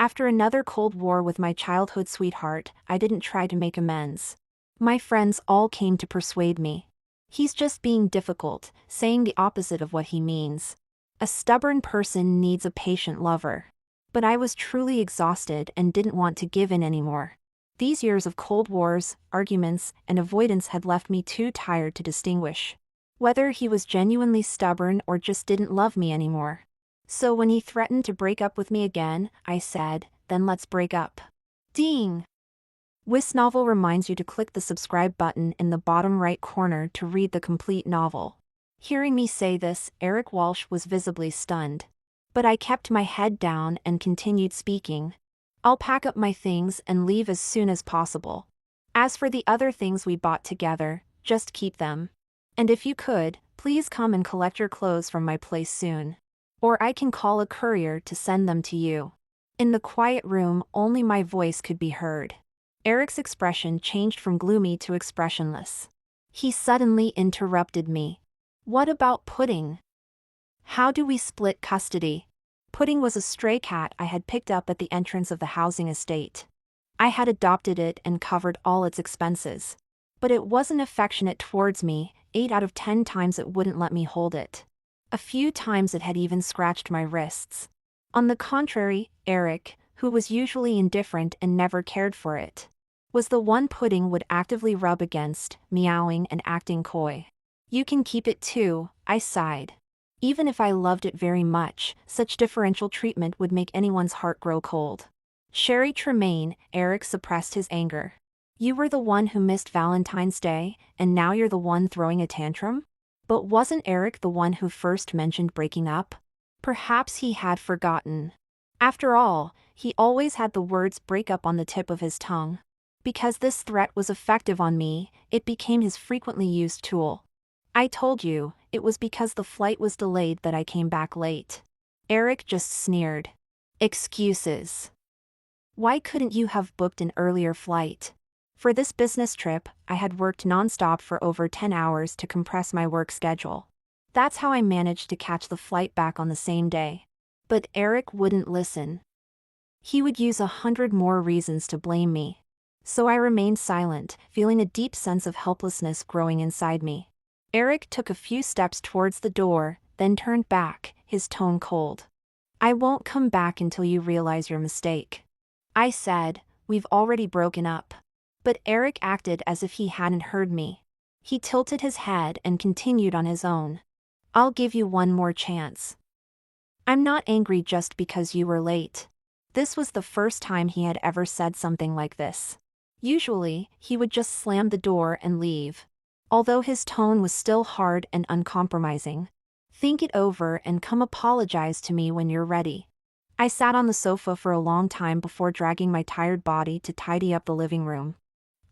After another Cold War with my childhood sweetheart, I didn't try to make amends. My friends all came to persuade me. He's just being difficult, saying the opposite of what he means. A stubborn person needs a patient lover. But I was truly exhausted and didn't want to give in anymore. These years of cold wars, arguments, and avoidance had left me too tired to distinguish whether he was genuinely stubborn or just didn't love me anymore. So when he threatened to break up with me again, I said, "Then let's break up." Ding! This novel reminds you to click the subscribe button in the bottom right corner to read the complete novel. Hearing me say this, Eric Walsh was visibly stunned. But I kept my head down and continued speaking. "I'll pack up my things and leave as soon as possible. As for the other things we bought together, just keep them. And if you could, please come and collect your clothes from my place soon. Or I can call a courier to send them to you." In the quiet room, only my voice could be heard. Eric's expression changed from gloomy to expressionless. He suddenly interrupted me. "What about Pudding? How do we split custody?" Pudding was a stray cat I had picked up at the entrance of the housing estate. I had adopted it and covered all its expenses. But it wasn't affectionate towards me. 8 out of 10 times it wouldn't let me hold it. A few times it had even scratched my wrists. On the contrary, Eric, who was usually indifferent and never cared for it, was the one Pudding would actively rub against, meowing and acting coy. "You can keep it too," I sighed. Even if I loved it very much, such differential treatment would make anyone's heart grow cold. "Sherry Tremaine," Eric suppressed his anger. "You were the one who missed Valentine's Day, and now you're the one throwing a tantrum?" But wasn't Eric the one who first mentioned breaking up? Perhaps he had forgotten. After all, he always had the words "break up" on the tip of his tongue. Because this threat was effective on me, it became his frequently used tool. "I told you, it was because the flight was delayed that I came back late." Eric just sneered. "Excuses. Why couldn't you have booked an earlier flight?" For this business trip, I had worked nonstop for over 10 hours to compress my work schedule. That's how I managed to catch the flight back on the same day. But Eric wouldn't listen. He would use 100 more reasons to blame me. So I remained silent, feeling a deep sense of helplessness growing inside me. Eric took a few steps towards the door, then turned back, his tone cold. "I won't come back until you realize your mistake." I said, "We've already broken up." But Eric acted as if he hadn't heard me. He tilted his head and continued on his own. "I'll give you one more chance. I'm not angry just because you were late." This was the first time he had ever said something like this. Usually, he would just slam the door and leave. Although his tone was still hard and uncompromising. "Think it over and come apologize to me when you're ready." I sat on the sofa for a long time before dragging my tired body to tidy up the living room.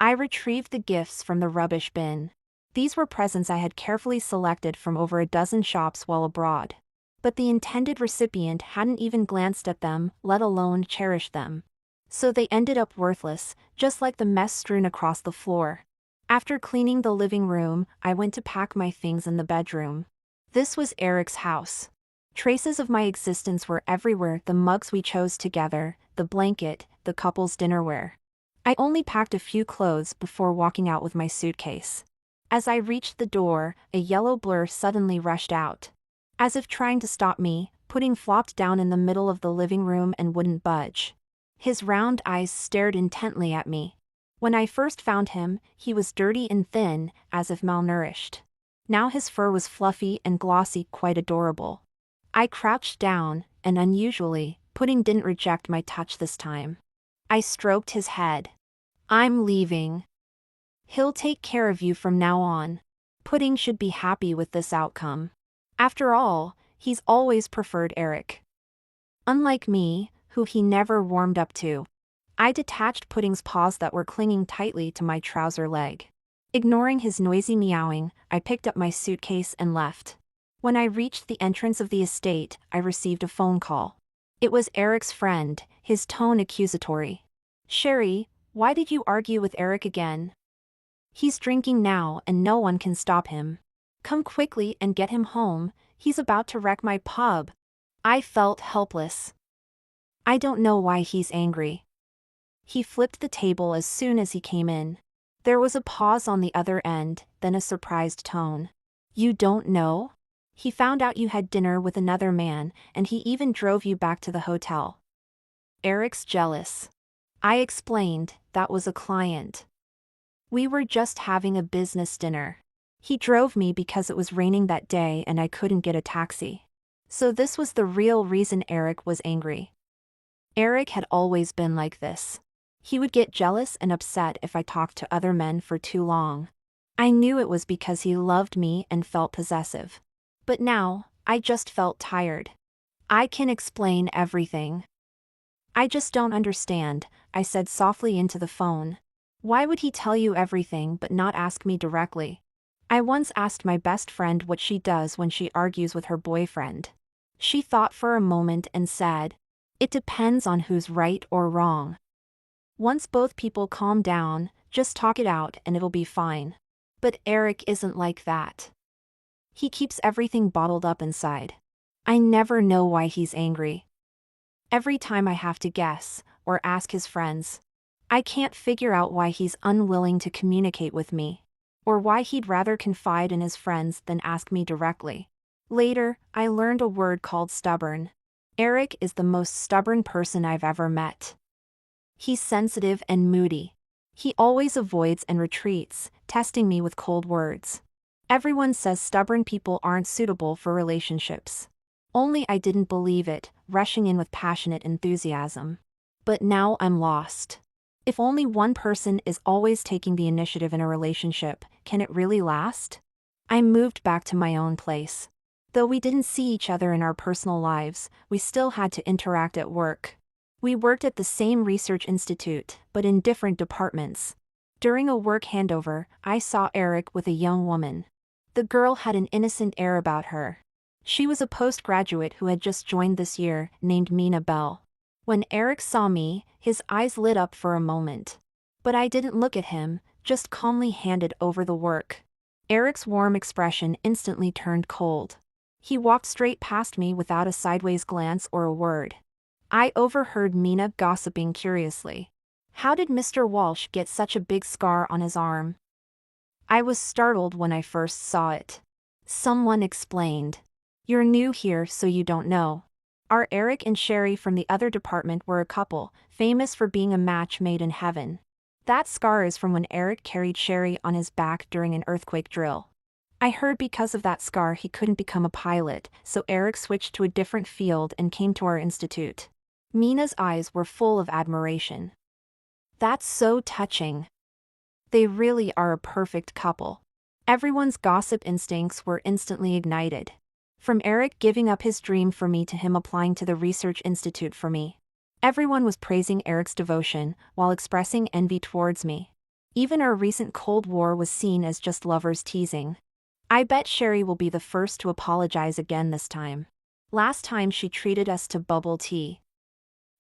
I retrieved the gifts from the rubbish bin. These were presents I had carefully selected from over a dozen shops while abroad. But the intended recipient hadn't even glanced at them, let alone cherished them. So they ended up worthless, just like the mess strewn across the floor. After cleaning the living room, I went to pack my things in the bedroom. This was Eric's house. Traces of my existence were everywhere: the mugs we chose together, the blanket, the couple's dinnerware. I only packed a few clothes before walking out with my suitcase. As I reached the door, a yellow blur suddenly rushed out. As if trying to stop me, Pudding flopped down in the middle of the living room and wouldn't budge. His round eyes stared intently at me. When I first found him, he was dirty and thin, as if malnourished. Now his fur was fluffy and glossy, quite adorable. I crouched down, and unusually, Pudding didn't reject my touch this time. I stroked his head. "I'm leaving. He'll take care of you from now on." Pudding should be happy with this outcome. After all, he's always preferred Eric. Unlike me, who he never warmed up to. I detached Pudding's paws that were clinging tightly to my trouser leg. Ignoring his noisy meowing, I picked up my suitcase and left. When I reached the entrance of the estate, I received a phone call. It was Eric's friend, his tone accusatory. "Sherry, why did you argue with Eric again? He's drinking now and no one can stop him. Come quickly and get him home, he's about to wreck my pub." I felt helpless. I don't know why he's angry. He flipped the table as soon as he came in. There was a pause on the other end, then a surprised tone. You don't know? He found out you had dinner with another man, and he even drove you back to the hotel. Eric's jealous. I explained, that was a client. We were just having a business dinner. He drove me because it was raining that day and I couldn't get a taxi. So this was the real reason Eric was angry. Eric had always been like this. He would get jealous and upset if I talked to other men for too long. I knew it was because he loved me and felt possessive. But now, I just felt tired. I can explain everything. I just don't understand, I said softly into the phone. Why would he tell you everything but not ask me directly? I once asked my best friend what she does when she argues with her boyfriend. She thought for a moment and said, it depends on who's right or wrong. Once both people calm down, just talk it out and it'll be fine. But Eric isn't like that. He keeps everything bottled up inside. I never know why he's angry. Every time I have to guess, or ask his friends. I can't figure out why he's unwilling to communicate with me. Or why he'd rather confide in his friends than ask me directly. Later, I learned a word called stubborn. Eric is the most stubborn person I've ever met. He's sensitive and moody. He always avoids and retreats, testing me with cold words. Everyone says stubborn people aren't suitable for relationships. Only I didn't believe it, rushing in with passionate enthusiasm. But now I'm lost. If only one person is always taking the initiative in a relationship, can it really last? I moved back to my own place. Though we didn't see each other in our personal lives, we still had to interact at work. We worked at the same research institute, but in different departments. During a work handover, I saw Eric with a young woman. The girl had an innocent air about her. She was a postgraduate who had just joined this year, named Mina Bell. When Eric saw me, his eyes lit up for a moment. But I didn't look at him, just calmly handed over the work. Eric's warm expression instantly turned cold. He walked straight past me without a sideways glance or a word. I overheard Mina gossiping curiously. How did Mr. Walsh get such a big scar on his arm? I was startled when I first saw it. Someone explained. You're new here, so you don't know. Our Eric and Sherry from the other department were a couple, famous for being a match made in heaven. That scar is from when Eric carried Sherry on his back during an earthquake drill. I heard because of that scar he couldn't become a pilot, so Eric switched to a different field and came to our institute. Mina's eyes were full of admiration. That's so touching. They really are a perfect couple. Everyone's gossip instincts were instantly ignited. From Eric giving up his dream for me to him applying to the research institute for me. Everyone was praising Eric's devotion, while expressing envy towards me. Even our recent Cold War was seen as just lovers teasing. I bet Sherry will be the first to apologize again this time. Last time she treated us to bubble tea.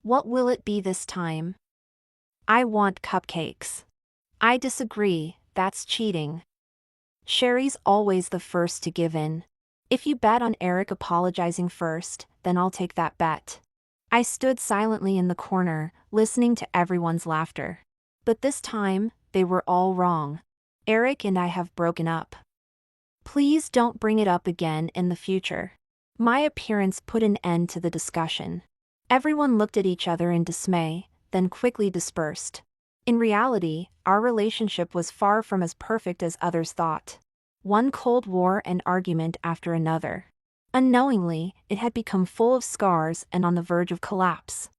What will it be this time? I want cupcakes. I disagree, that's cheating. Sherry's always the first to give in. If you bet on Eric apologizing first, then I'll take that bet. I stood silently in the corner, listening to everyone's laughter. But this time, they were all wrong. Eric and I have broken up. Please don't bring it up again in the future. My appearance put an end to the discussion. Everyone looked at each other in dismay, then quickly dispersed. In reality, our relationship was far from as perfect as others thought. One Cold War and argument after another. Unknowingly, it had become full of scars and on the verge of collapse.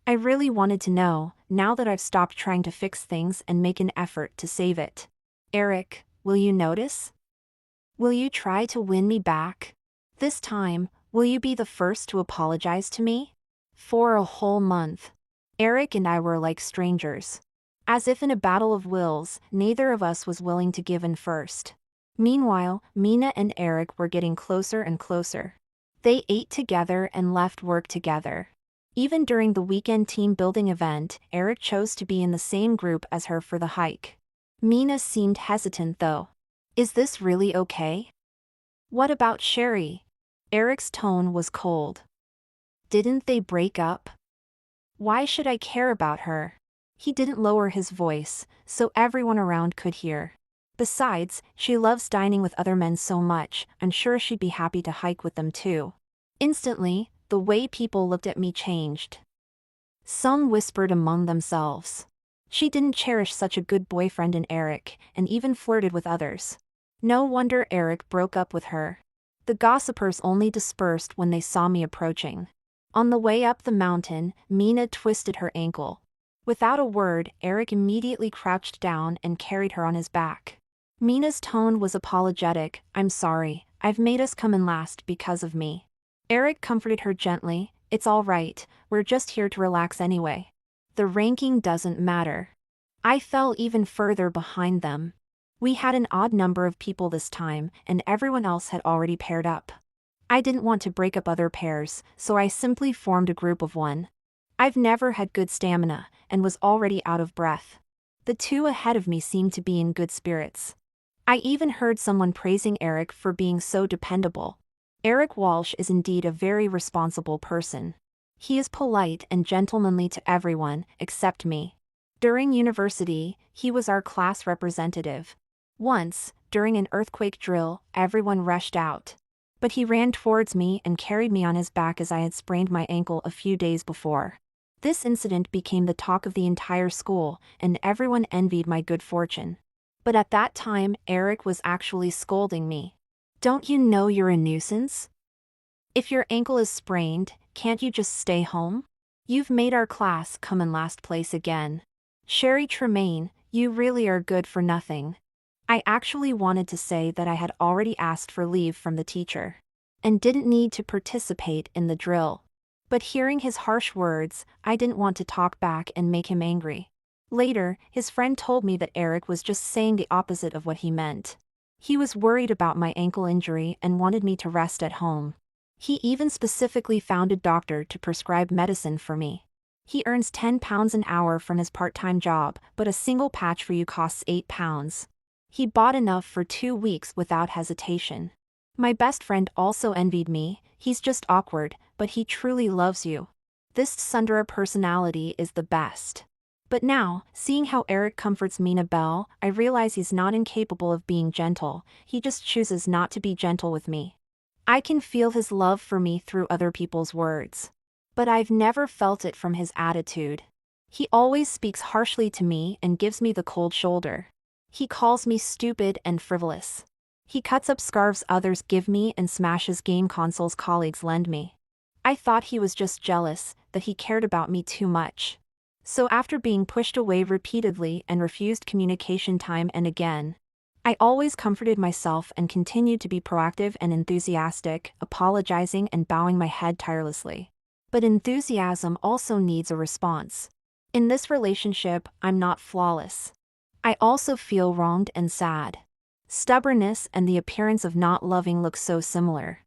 I really wanted to know, now that I've stopped trying to fix things and make an effort to save it. Eric, will you notice? Will you try to win me back? This time, will you be the first to apologize to me? For a whole month, Eric and I were like strangers. As if in a battle of wills, neither of us was willing to give in first. Meanwhile, Mina and Eric were getting closer and closer. They ate together and left work together. Even during the weekend team building event, Eric chose to be in the same group as her for the hike. Mina seemed hesitant though. Is this really okay? What about Sherry? Eric's tone was cold. Didn't they break up? Why should I care about her? He didn't lower his voice, so everyone around could hear. Besides, she loves dining with other men so much, I'm sure she'd be happy to hike with them too. Instantly, the way people looked at me changed. Some whispered among themselves. She didn't cherish such a good boyfriend in Eric, and even flirted with others. No wonder Eric broke up with her. The gossipers only dispersed when they saw me approaching. On the way up the mountain, Mina twisted her ankle. Without a word, Eric immediately crouched down and carried her on his back. Mina's tone was apologetic. I'm sorry, I've made us come in last because of me. Eric comforted her gently. It's all right, we're just here to relax anyway. The ranking doesn't matter. I fell even further behind them. We had an odd number of people this time, and everyone else had already paired up. I didn't want to break up other pairs, so I simply formed a group of one. I've never had good stamina, and was already out of breath. The two ahead of me seemed to be in good spirits. I even heard someone praising Eric for being so dependable. Eric Walsh is indeed a very responsible person. He is polite and gentlemanly to everyone, except me. During university, he was our class representative. Once, during an earthquake drill, everyone rushed out. But he ran towards me and carried me on his back as I had sprained my ankle a few days before. This incident became the talk of the entire school, and everyone envied my good fortune. But at that time, Eric was actually scolding me. Don't you know you're a nuisance? If your ankle is sprained, can't you just stay home? You've made our class come in last place again. Sherry Tremaine, you really are good for nothing. I actually wanted to say that I had already asked for leave from the teacher and didn't need to participate in the drill. But hearing his harsh words, I didn't want to talk back and make him angry. Later, his friend told me that Eric was just saying the opposite of what he meant. He was worried about my ankle injury and wanted me to rest at home. He even specifically found a doctor to prescribe medicine for me. He earns £10 an hour from his part-time job, but a single patch for you costs £8. He bought enough for 2 weeks without hesitation. My best friend also envied me. He's just awkward, but he truly loves you. This tsundere personality is the best. But now, seeing how Eric comforts Mina Bell, I realize he's not incapable of being gentle, he just chooses not to be gentle with me. I can feel his love for me through other people's words. But I've never felt it from his attitude. He always speaks harshly to me and gives me the cold shoulder. He calls me stupid and frivolous. He cuts up scarves others give me and smashes game consoles colleagues lend me. I thought he was just jealous, that he cared about me too much. So after being pushed away repeatedly and refused communication time and again, I always comforted myself and continued to be proactive and enthusiastic, apologizing and bowing my head tirelessly. But enthusiasm also needs a response. In this relationship, I'm not flawless. I also feel wronged and sad. Stubbornness and the appearance of not loving look so similar.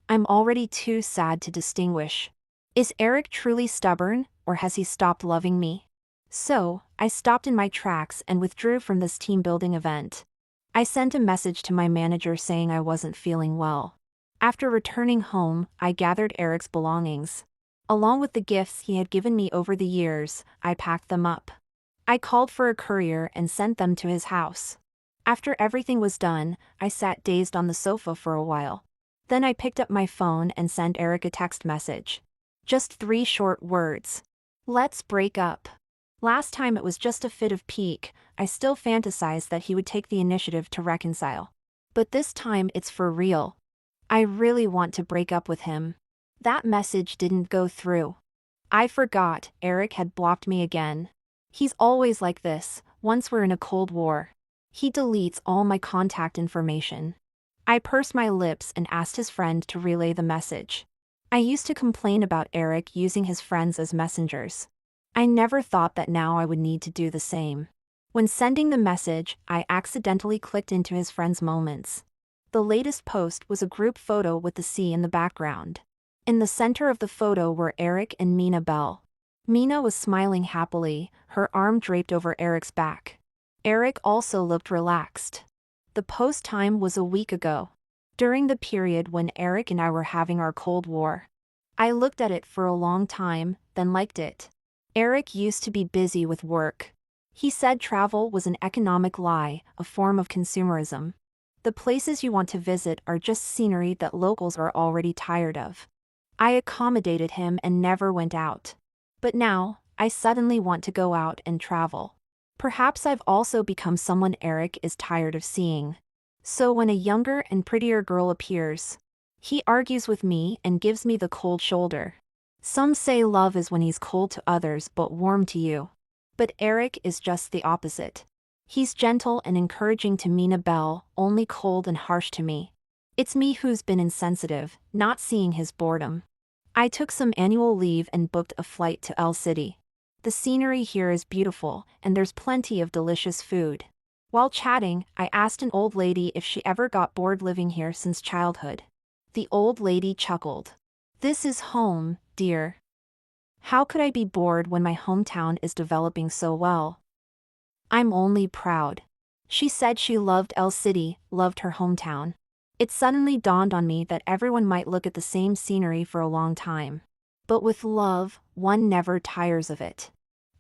I'm already too sad to distinguish. Is Eric truly stubborn, or has he stopped loving me? So, I stopped in my tracks and withdrew from this team-building event. I sent a message to my manager saying I wasn't feeling well. After returning home, I gathered Eric's belongings. Along with the gifts he had given me over the years, I packed them up. I called for a courier and sent them to his house. After everything was done, I sat dazed on the sofa for a while. Then I picked up my phone and sent Eric a text message. Just 3 short words. Let's break up. Last time it was just a fit of pique, I still fantasized that he would take the initiative to reconcile. But this time it's for real. I really want to break up with him. That message didn't go through. I forgot, Eric had blocked me again. He's always like this, once we're in a cold war. He deletes all my contact information. I pursed my lips and asked his friend to relay the message. I used to complain about Eric using his friends as messengers. I never thought that now I would need to do the same. When sending the message, I accidentally clicked into his friend's moments. The latest post was a group photo with the sea in the background. In the center of the photo were Eric and Mina Bell. Mina was smiling happily, her arm draped over Eric's back. Eric also looked relaxed. The post time was a week ago, during the period when Eric and I were having our Cold War. I looked at it for a long time, then liked it. Eric used to be busy with work. He said travel was an economic lie, a form of consumerism. The places you want to visit are just scenery that locals are already tired of. I accommodated him and never went out. But now, I suddenly want to go out and travel. Perhaps I've also become someone Eric is tired of seeing. So when a younger and prettier girl appears, he argues with me and gives me the cold shoulder. Some say love is when he's cold to others but warm to you. But Eric is just the opposite. He's gentle and encouraging to Mina Bell, only cold and harsh to me. It's me who's been insensitive, not seeing his boredom. I took some annual leave and booked a flight to El City. The scenery here is beautiful, and there's plenty of delicious food. While chatting, I asked an old lady if she ever got bored living here since childhood. The old lady chuckled. "This is home, dear. How could I be bored when my hometown is developing so well?" "I'm only proud." She said she loved El City, loved her hometown. It suddenly dawned on me that everyone might look at the same scenery for a long time. But with love, one never tires of it.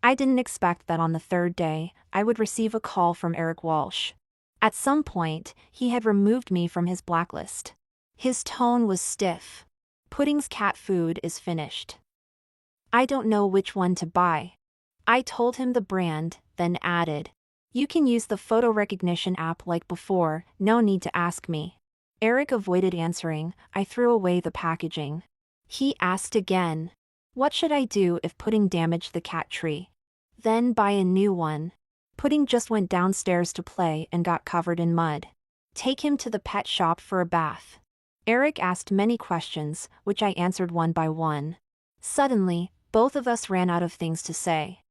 I didn't expect that on the third day, I would receive a call from Eric Walsh. At some point, he had removed me from his blacklist. His tone was stiff. "Pudding's cat food is finished. I don't know which one to buy." I told him the brand, then added, "You can use the photo recognition app like before, no need to ask me." Eric avoided answering. I threw away the packaging. He asked again. What should I do if Pudding damaged the cat tree? Then buy a new one. Pudding just went downstairs to play and got covered in mud. Take him to the pet shop for a bath. Eric asked many questions, which I answered one by one. Suddenly, both of us ran out of things to say.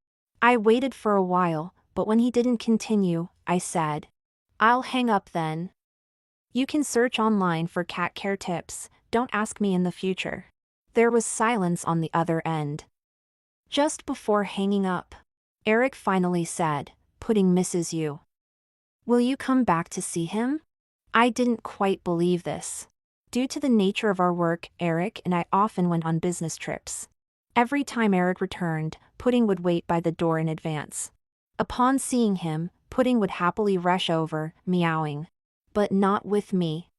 I waited for a while, but when he didn't continue, I said, "I'll hang up then. You can search online for cat care tips, don't ask me in the future." There was silence on the other end. Just before hanging up, Eric finally said, "Pudding misses you. Will you come back to see him?" I didn't quite believe this. Due to the nature of our work, Eric and I often went on business trips. Every time Eric returned, Pudding would wait by the door in advance. Upon seeing him, Pudding would happily rush over, meowing. But not with me.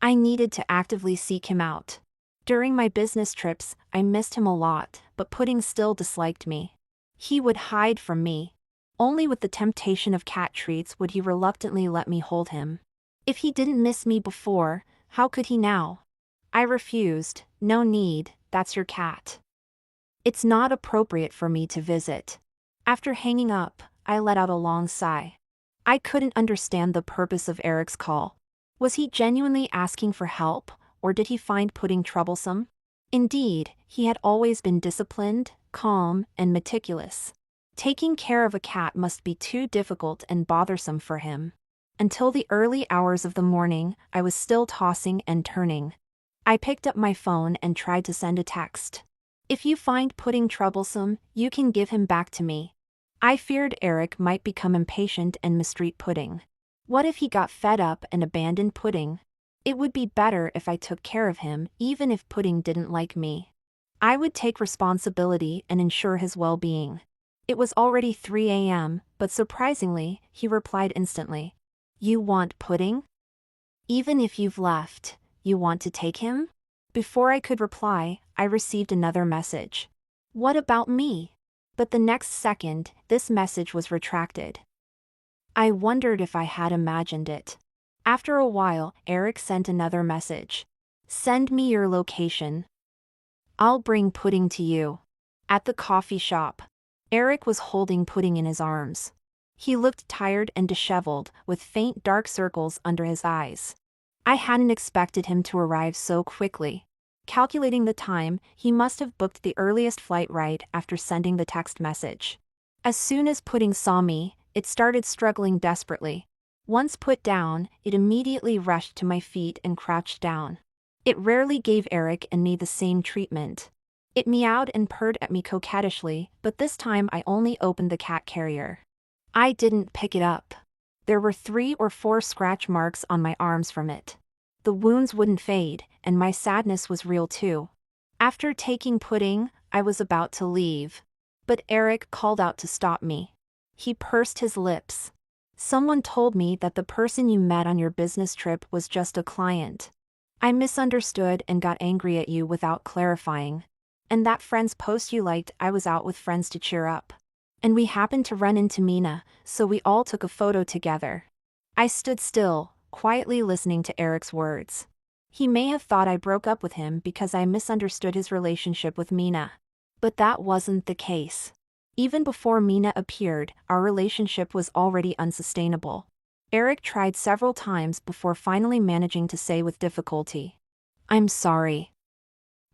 I needed to actively seek him out. During my business trips, I missed him a lot, but Pudding still disliked me. He would hide from me. Only with the temptation of cat treats would he reluctantly let me hold him. If he didn't miss me before, how could he now? I refused. "No need, that's your cat. It's not appropriate for me to visit." After hanging up, I let out a long sigh. I couldn't understand the purpose of Eric's call. Was he genuinely asking for help, or did he find Pudding troublesome? Indeed, he had always been disciplined, calm, and meticulous. Taking care of a cat must be too difficult and bothersome for him. Until the early hours of the morning, I was still tossing and turning. I picked up my phone and tried to send a text. "If you find Pudding troublesome, you can give him back to me." I feared Eric might become impatient and mistreat Pudding. What if he got fed up and abandoned Pudding? It would be better if I took care of him, even if Pudding didn't like me. I would take responsibility and ensure his well-being. It was already 3 a.m., but surprisingly, he replied instantly. "You want Pudding? Even if you've left, you want to take him?" Before I could reply, I received another message. "What about me?" But the next second, this message was retracted. I wondered if I had imagined it. After a while, Eric sent another message. "Send me your location. I'll bring Pudding to you." At the coffee shop, Eric was holding Pudding in his arms. He looked tired and disheveled, with faint dark circles under his eyes. I hadn't expected him to arrive so quickly. Calculating the time, he must have booked the earliest flight right after sending the text message. As soon as Pudding saw me, it started struggling desperately. Once put down, it immediately rushed to my feet and crouched down. It rarely gave Eric and me the same treatment. It meowed and purred at me coquettishly, but this time I only opened the cat carrier. I didn't pick it up. There were 3 or 4 scratch marks on my arms from it. The wounds wouldn't fade, and my sadness was real too. After taking Pudding, I was about to leave. But Eric called out to stop me. He pursed his lips. Someone told me that the person you met on your business trip was just a client. I misunderstood and got angry at you without clarifying. And that friend's post you liked, I was out with friends to cheer up. And we happened to run into Mina, so we all took a photo together. I stood still, quietly listening to Eric's words. He may have thought I broke up with him because I misunderstood his relationship with Mina. But that wasn't the case. Even before Mina appeared, our relationship was already unsustainable. Eric tried several times before finally managing to say with difficulty, "I'm sorry.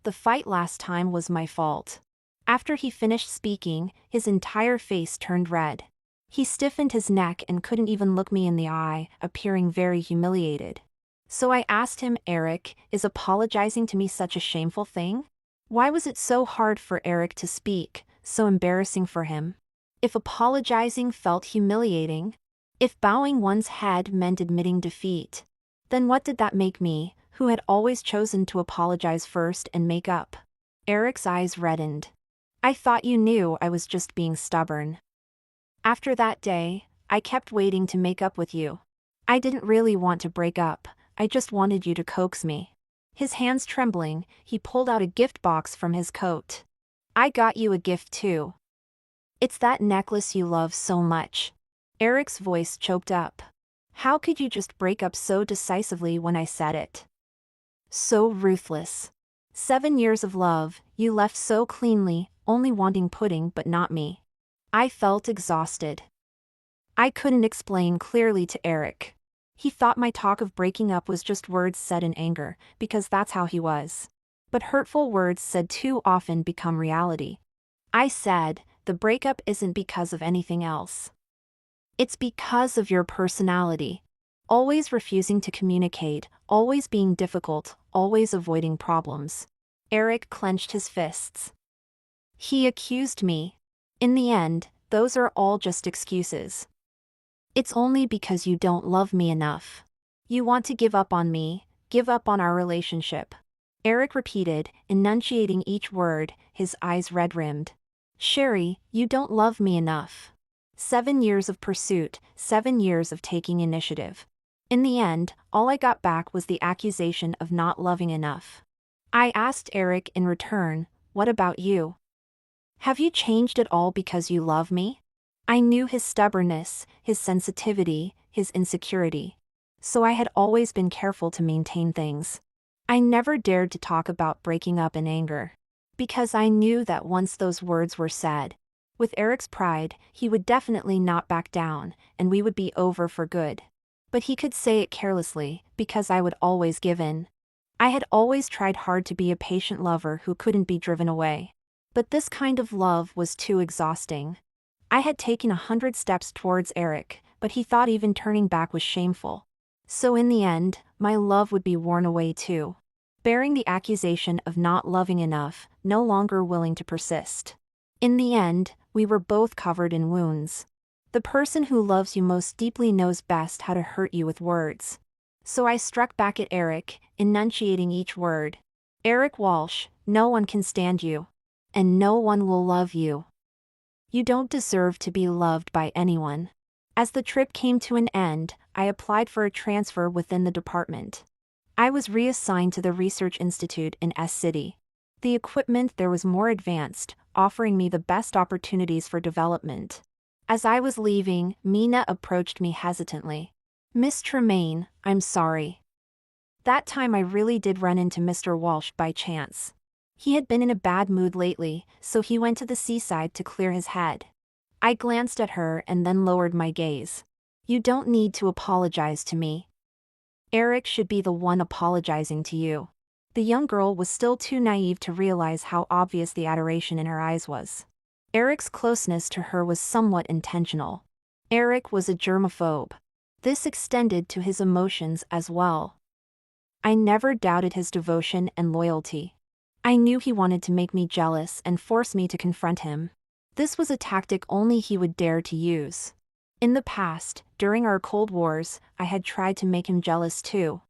The fight last time was my fault." After he finished speaking, his entire face turned red. He stiffened his neck and couldn't even look me in the eye, appearing very humiliated. So I asked him, "Eric, is apologizing to me such a shameful thing?" Why was it so hard for Eric to speak, so embarrassing for him? If apologizing felt humiliating, if bowing one's head meant admitting defeat, then what did that make me, who had always chosen to apologize first and make up? Eric's eyes reddened. "I thought you knew I was just being stubborn." After that day, I kept waiting to make up with you. I didn't really want to break up, I just wanted you to coax me. His hands trembling, he pulled out a gift box from his coat. "I got you a gift too. It's that necklace you love so much." Eric's voice choked up. "How could you just break up so decisively when I said it? So ruthless. 7 years of love, you left so cleanly, only wanting pudding but not me." I felt exhausted. I couldn't explain clearly to Eric. He thought my talk of breaking up was just words said in anger, because that's how he was. But hurtful words said too often become reality. I said, "The breakup isn't because of anything else. It's because of your personality. Always refusing to communicate, always being difficult, always avoiding problems." Eric clenched his fists. He accused me. In the end, those are all just excuses. "It's only because you don't love me enough. You want to give up on me, give up on our relationship." Eric repeated, enunciating each word, his eyes red-rimmed. "Sherry, you don't love me enough. 7 years of pursuit, 7 years of taking initiative. In the end, all I got back was the accusation of not loving enough." I asked Eric in return, "What about you? Have you changed at all because you love me?" I knew his stubbornness, his sensitivity, his insecurity. So I had always been careful to maintain things. I never dared to talk about breaking up in anger. Because I knew that once those words were said, with Eric's pride, he would definitely not back down, and we would be over for good. But he could say it carelessly, because I would always give in. I had always tried hard to be a patient lover who couldn't be driven away. But this kind of love was too exhausting. I had taken 100 steps towards Eric, but he thought even turning back was shameful. So in the end, my love would be worn away too. Bearing the accusation of not loving enough, no longer willing to persist. In the end, we were both covered in wounds. The person who loves you most deeply knows best how to hurt you with words. So I struck back at Eric, enunciating each word. "Eric Walsh, no one can stand you. And no one will love you. You don't deserve to be loved by anyone." As the trip came to an end, I applied for a transfer within the department. I was reassigned to the Research Institute in S City. The equipment there was more advanced, offering me the best opportunities for development. As I was leaving, Mina approached me hesitantly. "Miss Tremaine, I'm sorry. That time I really did run into Mr. Walsh by chance. He had been in a bad mood lately, so he went to the seaside to clear his head." I glanced at her and then lowered my gaze. "You don't need to apologize to me. Eric should be the one apologizing to you." The young girl was still too naive to realize how obvious the adoration in her eyes was. Eric's closeness to her was somewhat intentional. Eric was a germaphobe. This extended to his emotions as well. I never doubted his devotion and loyalty. I knew he wanted to make me jealous and force me to confront him. This was a tactic only he would dare to use. In the past, during our Cold Wars, I had tried to make him jealous too.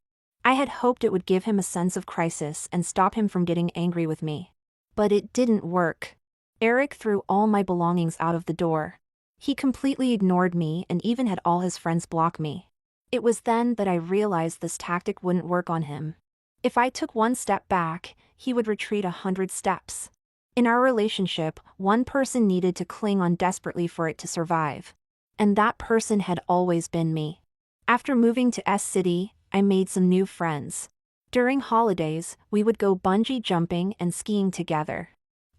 I had hoped it would give him a sense of crisis and stop him from getting angry with me. But it didn't work. Eric threw all my belongings out of the door. He completely ignored me and even had all his friends block me. It was then that I realized this tactic wouldn't work on him. If I took one step back, he would retreat 100 steps. In our relationship, one person needed to cling on desperately for it to survive. And that person had always been me. After moving to S City, I made some new friends. During holidays, we would go bungee jumping and skiing together.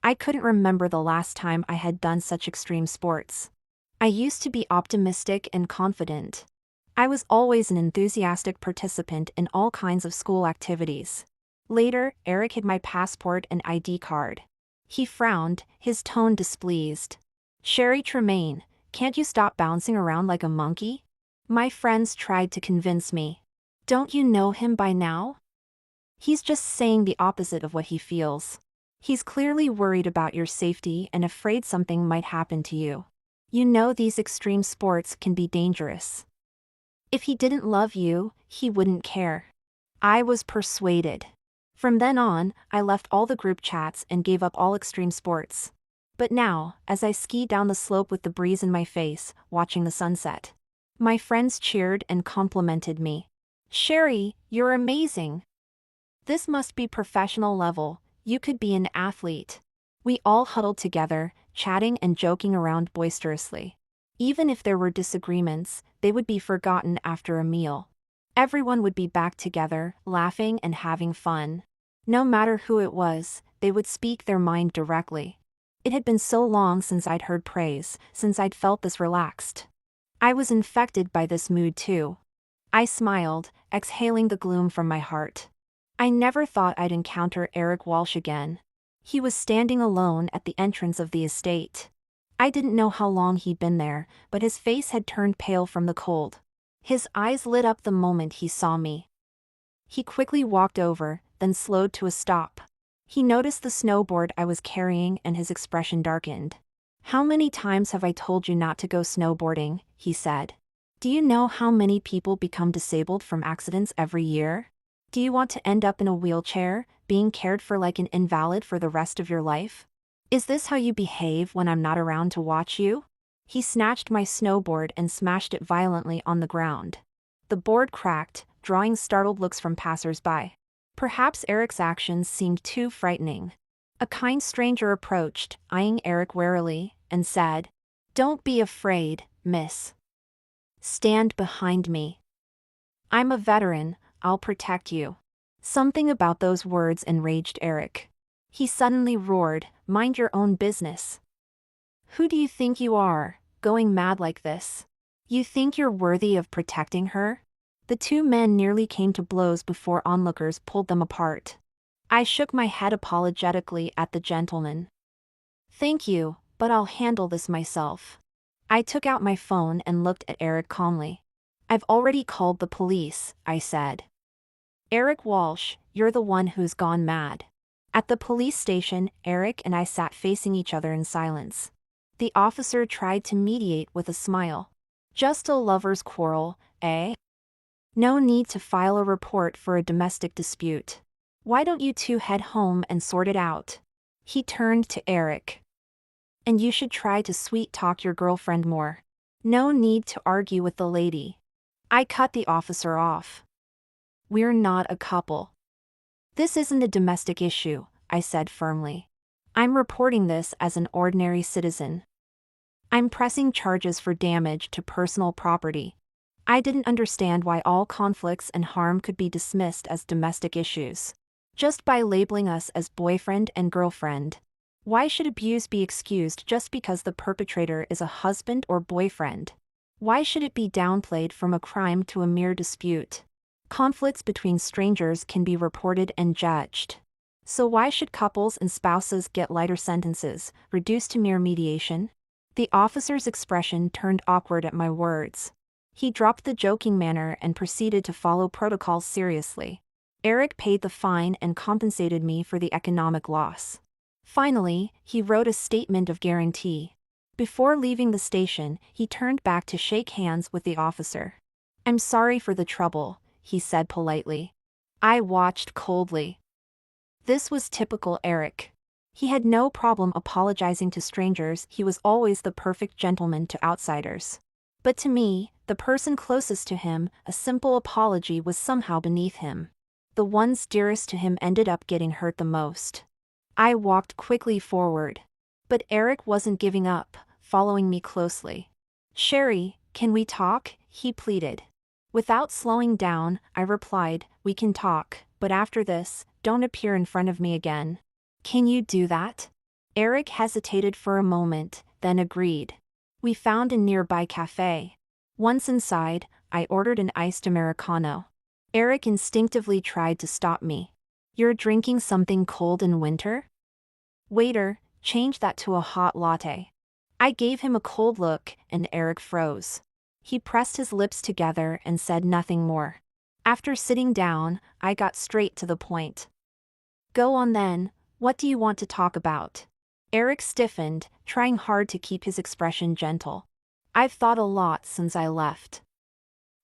I couldn't remember the last time I had done such extreme sports. I used to be optimistic and confident. I was always an enthusiastic participant in all kinds of school activities. Later, Eric hid my passport and ID card. He frowned, his tone displeased. "Sherry Tremaine, can't you stop bouncing around like a monkey?" My friends tried to convince me. "Don't you know him by now? He's just saying the opposite of what he feels. He's clearly worried about your safety and afraid something might happen to you. You know these extreme sports can be dangerous. If he didn't love you, he wouldn't care." I was persuaded. From then on, I left all the group chats and gave up all extreme sports. But now, as I ski down the slope with the breeze in my face, watching the sunset, my friends cheered and complimented me. "Sherry, you're amazing. This must be professional level, you could be an athlete." We all huddled together, chatting and joking around boisterously. Even if there were disagreements, they would be forgotten after a meal. Everyone would be back together, laughing and having fun. No matter who it was, they would speak their mind directly. It had been so long since I'd heard praise, since I'd felt this relaxed. I was infected by this mood too. I smiled, exhaling the gloom from my heart. I never thought I'd encounter Eric Walsh again. He was standing alone at the entrance of the estate. I didn't know how long he'd been there, but his face had turned pale from the cold. His eyes lit up the moment he saw me. He quickly walked over, then slowed to a stop. He noticed the snowboard I was carrying and his expression darkened. "How many times have I told you not to go snowboarding?" he said. "Do you know how many people become disabled from accidents every year? Do you want to end up in a wheelchair, being cared for like an invalid for the rest of your life? Is this how you behave when I'm not around to watch you?" He snatched my snowboard and smashed it violently on the ground. The board cracked, drawing startled looks from passers-by. Perhaps Eric's actions seemed too frightening. A kind stranger approached, eyeing Eric warily, and said, "Don't be afraid, miss. Stand behind me. I'm a veteran, I'll protect you." Something about those words enraged Eric. He suddenly roared, "Mind your own business. Who do you think you are, going mad like this? You think you're worthy of protecting her?" The two men nearly came to blows before onlookers pulled them apart. I shook my head apologetically at the gentleman. "Thank you, but I'll handle this myself." I took out my phone and looked at Eric calmly. "I've already called the police," I said. "Eric Walsh, you're the one who's gone mad." At the police station, Eric and I sat facing each other in silence. The officer tried to mediate with a smile. "Just a lover's quarrel, eh? No need to file a report for a domestic dispute. Why don't you two head home and sort it out?" He turned to Eric. "And you should try to sweet-talk your girlfriend more. No need to argue with the lady." I cut the officer off. "We're not a couple. This isn't a domestic issue," I said firmly. "I'm reporting this as an ordinary citizen. I'm pressing charges for damage to personal property." I didn't understand why all conflicts and harm could be dismissed as domestic issues. Just by labeling us as boyfriend and girlfriend. Why should abuse be excused just because the perpetrator is a husband or boyfriend? Why should it be downplayed from a crime to a mere dispute? Conflicts between strangers can be reported and judged. So why should couples and spouses get lighter sentences, reduced to mere mediation? The officer's expression turned awkward at my words. He dropped the joking manner and proceeded to follow protocols seriously. Eric paid the fine and compensated me for the economic loss. Finally, he wrote a statement of guarantee. Before leaving the station, he turned back to shake hands with the officer. "I'm sorry for the trouble," he said politely. I watched coldly. This was typical Eric. He had no problem apologizing to strangers, he was always the perfect gentleman to outsiders. But to me, the person closest to him, a simple apology was somehow beneath him. The ones dearest to him ended up getting hurt the most. I walked quickly forward. But Eric wasn't giving up, following me closely. "Sherry, can we talk?" he pleaded. Without slowing down, I replied, "We can talk, but after this, don't appear in front of me again." "Can you do that?" Eric hesitated for a moment, then agreed. We found a nearby cafe. Once inside, I ordered an iced Americano. Eric instinctively tried to stop me. "You're drinking something cold in winter?" "Waiter, change that to a hot latte." I gave him a cold look, and Eric froze. He pressed his lips together and said nothing more. After sitting down, I got straight to the point. "Go on then, what do you want to talk about?" Eric stiffened, trying hard to keep his expression gentle. "I've thought a lot since I left."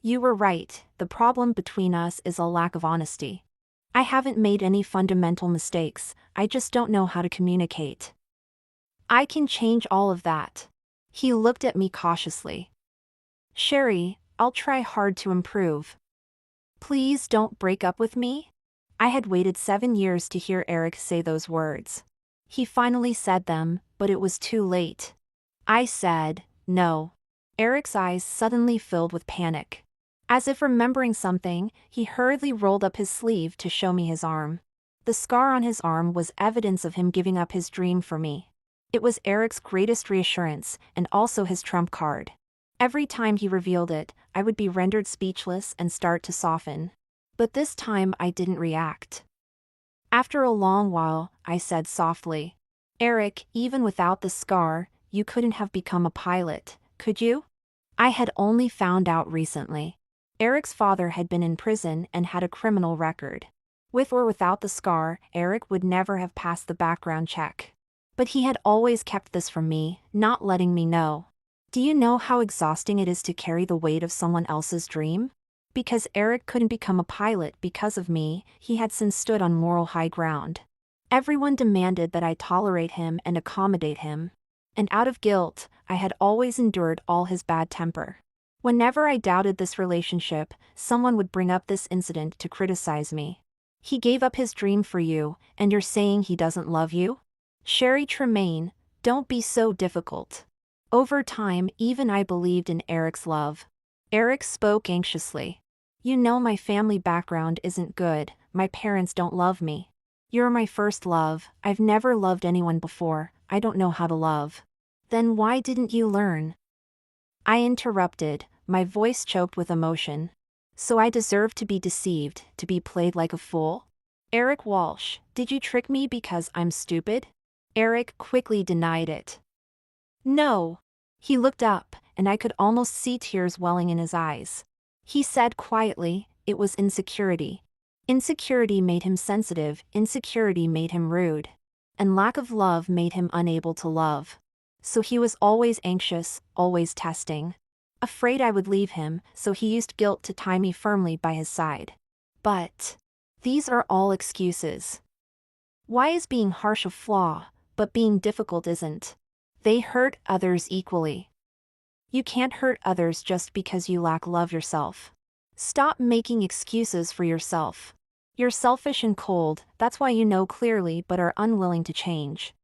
"You were right, the problem between us is a lack of honesty. I haven't made any fundamental mistakes, I just don't know how to communicate." "I can change all of that." He looked at me cautiously. "Sherry, I'll try hard to improve." "Please don't break up with me?" I had waited 7 years to hear Eric say those words. He finally said them, but it was too late. I said, "No." Eric's eyes suddenly filled with panic. As if remembering something, he hurriedly rolled up his sleeve to show me his arm. The scar on his arm was evidence of him giving up his dream for me. It was Eric's greatest reassurance, and also his trump card. Every time he revealed it, I would be rendered speechless and start to soften. But this time I didn't react. After a long while, I said softly, "Eric, even without the scar, you couldn't have become a pilot, could you?" I had only found out recently. Eric's father had been in prison and had a criminal record. With or without the scar, Eric would never have passed the background check. But he had always kept this from me, not letting me know. Do you know how exhausting it is to carry the weight of someone else's dream? Because Eric couldn't become a pilot because of me, he had since stood on moral high ground. Everyone demanded that I tolerate him and accommodate him. And out of guilt, I had always endured all his bad temper. Whenever I doubted this relationship, someone would bring up this incident to criticize me. "He gave up his dream for you, and you're saying he doesn't love you?" "Sherry Tremaine, don't be so difficult." Over time, even I believed in Eric's love. Eric spoke anxiously. "You know my family background isn't good, my parents don't love me. You're my first love, I've never loved anyone before, I don't know how to love." "Then why didn't you learn?" I interrupted, my voice choked with emotion. "So I deserve to be deceived, to be played like a fool?" "Eric Walsh, did you trick me because I'm stupid?" Eric quickly denied it. "No." He looked up, and I could almost see tears welling in his eyes. He said quietly, "It was insecurity. Insecurity made him sensitive, insecurity made him rude. And lack of love made him unable to love. So he was always anxious, always testing. Afraid I would leave him, so he used guilt to tie me firmly by his side. But these are all excuses. Why is being harsh a flaw, but being difficult isn't? They hurt others equally. You can't hurt others just because you lack love yourself. Stop making excuses for yourself. You're selfish and cold, that's why you know clearly but are unwilling to change."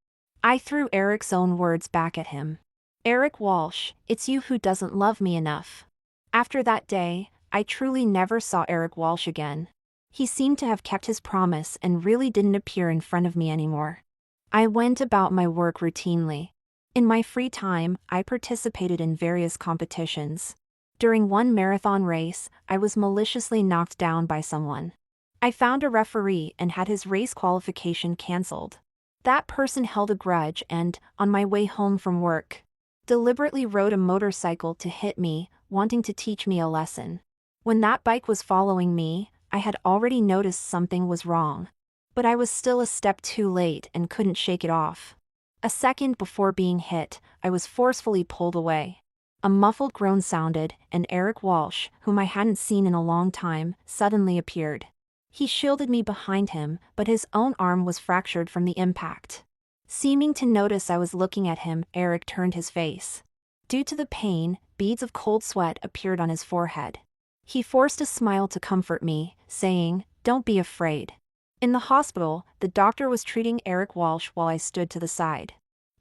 I threw Eric's own words back at him. "Eric Walsh, it's you who doesn't love me enough." After that day, I truly never saw Eric Walsh again. He seemed to have kept his promise and really didn't appear in front of me anymore. I went about my work routinely. In my free time, I participated in various competitions. During one marathon race, I was maliciously knocked down by someone. I found a referee and had his race qualification cancelled. That person held a grudge and, on my way home from work, deliberately rode a motorcycle to hit me, wanting to teach me a lesson. When that bike was following me, I had already noticed something was wrong. But I was still a step too late and couldn't shake it off. A second before being hit, I was forcefully pulled away. A muffled groan sounded, and Eric Walsh, whom I hadn't seen in a long time, suddenly appeared. He shielded me behind him, but his own arm was fractured from the impact. Seeming to notice I was looking at him, Eric turned his face. Due to the pain, beads of cold sweat appeared on his forehead. He forced a smile to comfort me, saying, "Don't be afraid." In the hospital, the doctor was treating Eric Walsh while I stood to the side.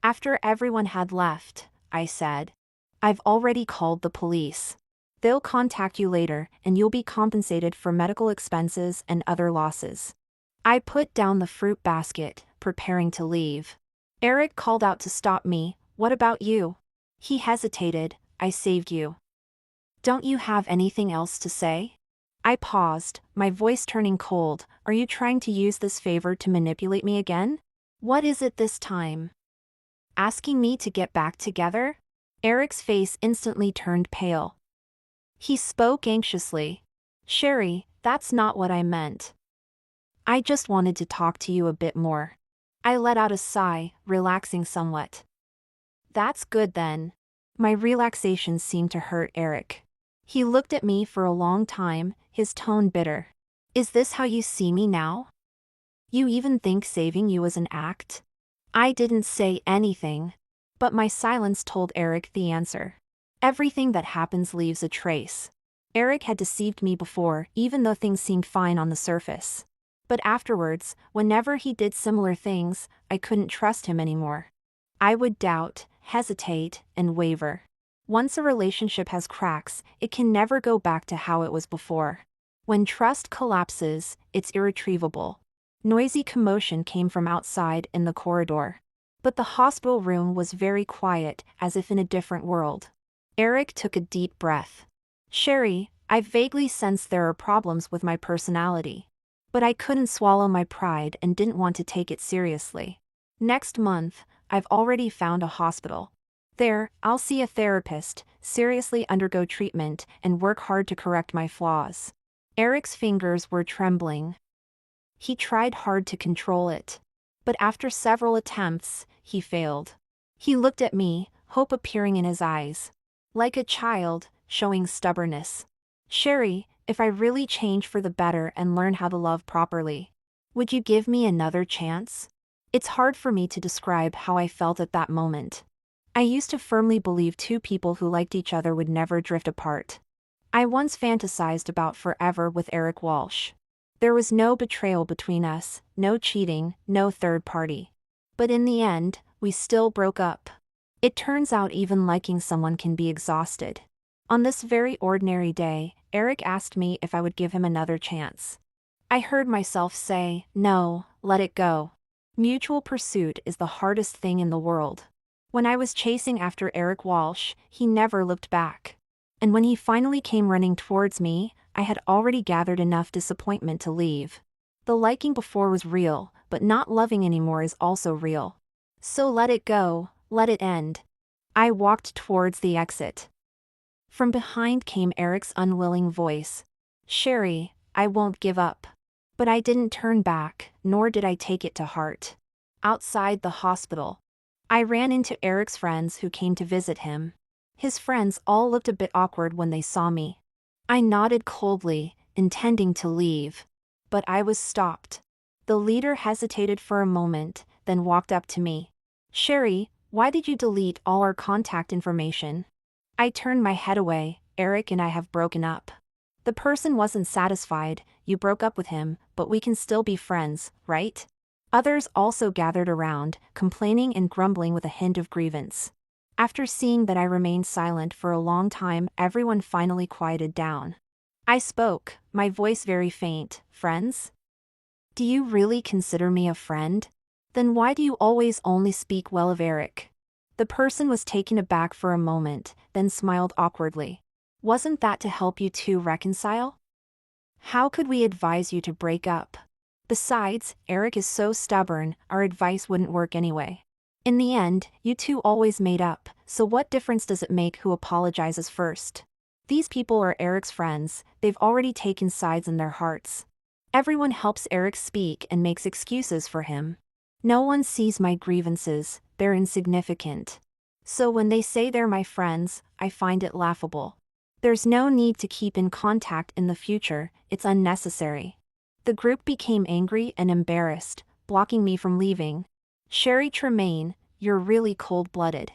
After everyone had left, I said, "I've already called the police. They'll contact you later, and you'll be compensated for medical expenses and other losses." I put down the fruit basket, preparing to leave. Eric called out to stop me, "What about you?" He hesitated. "I saved you. Don't you have anything else to say?" I paused, my voice turning cold. "Are you trying to use this favor to manipulate me again? What is it this time? Asking me to get back together?" Eric's face instantly turned pale. He spoke anxiously. "Sherry, that's not what I meant. I just wanted to talk to you a bit more." I let out a sigh, relaxing somewhat. "That's good then." My relaxation seemed to hurt Eric. He looked at me for a long time, his tone bitter. "Is this how you see me now? You even think saving you was an act?" I didn't say anything. But my silence told Eric the answer. Everything that happens leaves a trace. Eric had deceived me before, even though things seemed fine on the surface. But afterwards, whenever he did similar things, I couldn't trust him anymore. I would doubt, hesitate, and waver. Once a relationship has cracks, it can never go back to how it was before. When trust collapses, it's irretrievable. Noisy commotion came from outside in the corridor. But the hospital room was very quiet, as if in a different world. Eric took a deep breath. "Sherry, I vaguely sensed there are problems with my personality. But I couldn't swallow my pride and didn't want to take it seriously. Next month, I've already found a hospital. There, I'll see a therapist, seriously undergo treatment, and work hard to correct my flaws." Eric's fingers were trembling. He tried hard to control it. But after several attempts, he failed. He looked at me, hope appearing in his eyes. Like a child, showing stubbornness. "Sherry, if I really change for the better and learn how to love properly, would you give me another chance?" It's hard for me to describe how I felt at that moment. I used to firmly believe two people who liked each other would never drift apart. I once fantasized about forever with Eric Walsh. There was no betrayal between us, no cheating, no third party. But in the end, we still broke up. It turns out even liking someone can be exhausted. On this very ordinary day, Eric asked me if I would give him another chance. I heard myself say, "No, let it go." Mutual pursuit is the hardest thing in the world. When I was chasing after Eric Walsh, he never looked back. And when he finally came running towards me, I had already gathered enough disappointment to leave. The liking before was real, but not loving anymore is also real. So let it go, let it end. I walked towards the exit. From behind came Eric's unwilling voice. "Sherry, I won't give up." But I didn't turn back, nor did I take it to heart. Outside the hospital, I ran into Eric's friends who came to visit him. His friends all looked a bit awkward when they saw me. I nodded coldly, intending to leave. But I was stopped. The leader hesitated for a moment, then walked up to me. "Sherry, why did you delete all our contact information?" I turned my head away. "Eric and I have broken up." The person wasn't satisfied. "You broke up with him, but we can still be friends, right?" Others also gathered around, complaining and grumbling with a hint of grievance. After seeing that I remained silent for a long time, everyone finally quieted down. I spoke, my voice very faint. "Friends? Do you really consider me a friend? Then why do you always only speak well of Eric?" The person was taken aback for a moment, then smiled awkwardly. "Wasn't that to help you two reconcile? How could we advise you to break up? Besides, Eric is so stubborn, our advice wouldn't work anyway. In the end, you two always made up, so what difference does it make who apologizes first? These people are Eric's friends, they've already taken sides in their hearts. Everyone helps Eric speak and makes excuses for him. No one sees my grievances, they're insignificant. So when they say they're my friends, I find it laughable. There's no need to keep in contact in the future, it's unnecessary." The group became angry and embarrassed, blocking me from leaving. Sherry Tremaine, you're really cold-blooded.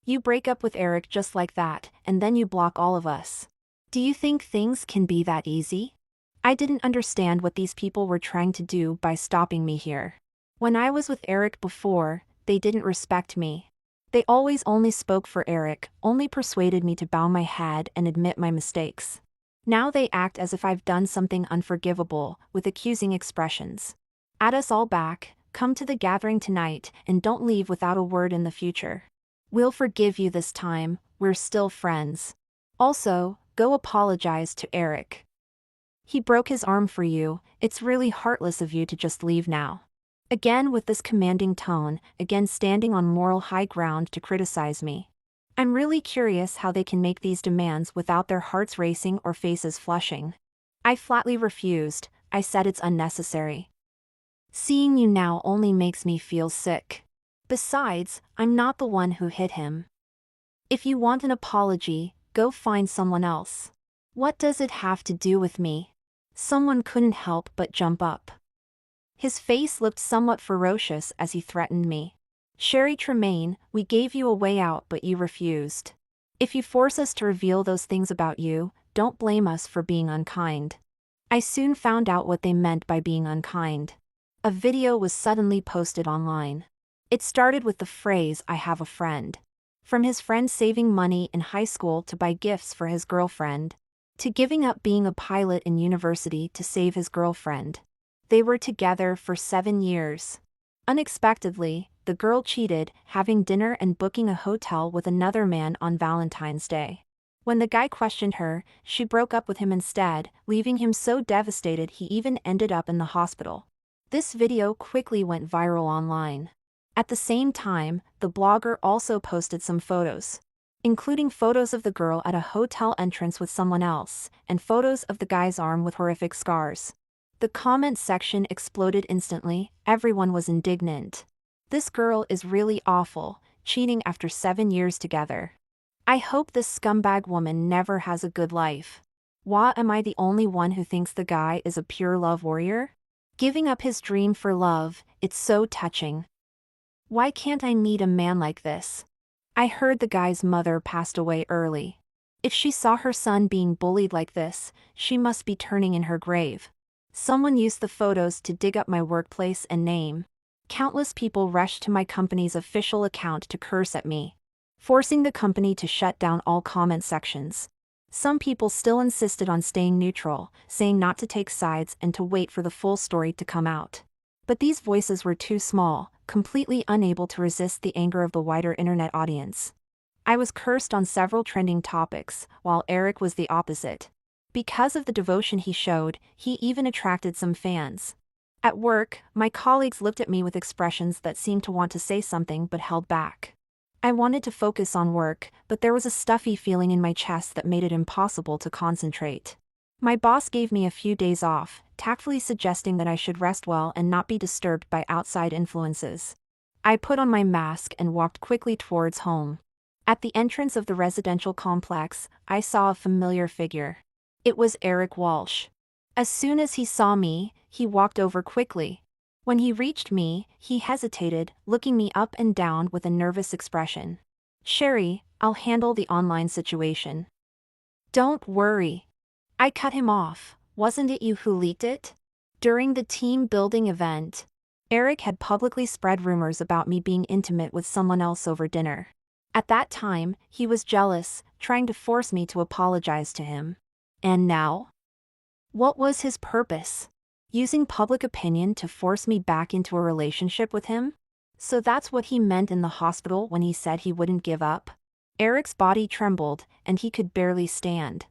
You break up with Eric just like that, and then you block all of us. Do you think things can be that easy? I didn't understand what these people were trying to do by stopping me here. When I was with Eric before, they didn't respect me. They always only spoke for Eric, only persuaded me to bow my head and admit my mistakes. Now they act as if I've done something unforgivable, with accusing expressions. Add us all back, come to the gathering tonight, and don't leave without a word in the future. We'll forgive you this time, we're still friends. Also, go apologize to Eric. He broke his arm for you, it's really heartless of you to just leave now. Again with this commanding tone, again standing on moral high ground to criticize me. I'm really curious how they can make these demands without their hearts racing or faces flushing. I flatly refused, I said it's unnecessary. Seeing you now only makes me feel sick. Besides, I'm not the one who hit him. If you want an apology, go find someone else. What does it have to do with me? Someone couldn't help but jump up. His face looked somewhat ferocious as he threatened me. Sherry Tremaine, we gave you a way out but you refused. If you force us to reveal those things about you, don't blame us for being unkind. I soon found out what they meant by being unkind. A video was suddenly posted online. It started with the phrase, I have a friend. From his friend saving money in high school to buy gifts for his girlfriend, to giving up being a pilot in university to save his girlfriend. They were together for 7 years. Unexpectedly, the girl cheated, having dinner and booking a hotel with another man on Valentine's Day. When the guy questioned her, she broke up with him instead, leaving him so devastated he even ended up in the hospital. This video quickly went viral online. At the same time, the blogger also posted some photos, including photos of the girl at a hotel entrance with someone else, and photos of the guy's arm with horrific scars. The comment section exploded instantly, everyone was indignant. This girl is really awful, cheating after 7 years together. I hope this scumbag woman never has a good life. Why am I the only one who thinks the guy is a pure love warrior? Giving up his dream for love, it's so touching. Why can't I meet a man like this? I heard the guy's mother passed away early. If she saw her son being bullied like this, she must be turning in her grave. Someone used the photos to dig up my workplace and name. Countless people rushed to my company's official account to curse at me, forcing the company to shut down all comment sections. Some people still insisted on staying neutral, saying not to take sides and to wait for the full story to come out. But these voices were too small, completely unable to resist the anger of the wider internet audience. I was cursed on several trending topics, while Eric was the opposite. Because of the devotion he showed, he even attracted some fans. At work, my colleagues looked at me with expressions that seemed to want to say something but held back. I wanted to focus on work, but there was a stuffy feeling in my chest that made it impossible to concentrate. My boss gave me a few days off, tactfully suggesting that I should rest well and not be disturbed by outside influences. I put on my mask and walked quickly towards home. At the entrance of the residential complex, I saw a familiar figure. It was Eric Walsh. As soon as he saw me, he walked over quickly. When he reached me, he hesitated, looking me up and down with a nervous expression. Sherry, I'll handle the online situation. Don't worry. I cut him off. Wasn't it you who leaked it? During the team building event, Eric had publicly spread rumors about me being intimate with someone else over dinner. At that time, he was jealous, trying to force me to apologize to him. And now? What was his purpose? Using public opinion to force me back into a relationship with him? So that's what he meant in the hospital when he said he wouldn't give up? Eric's body trembled, and he could barely stand.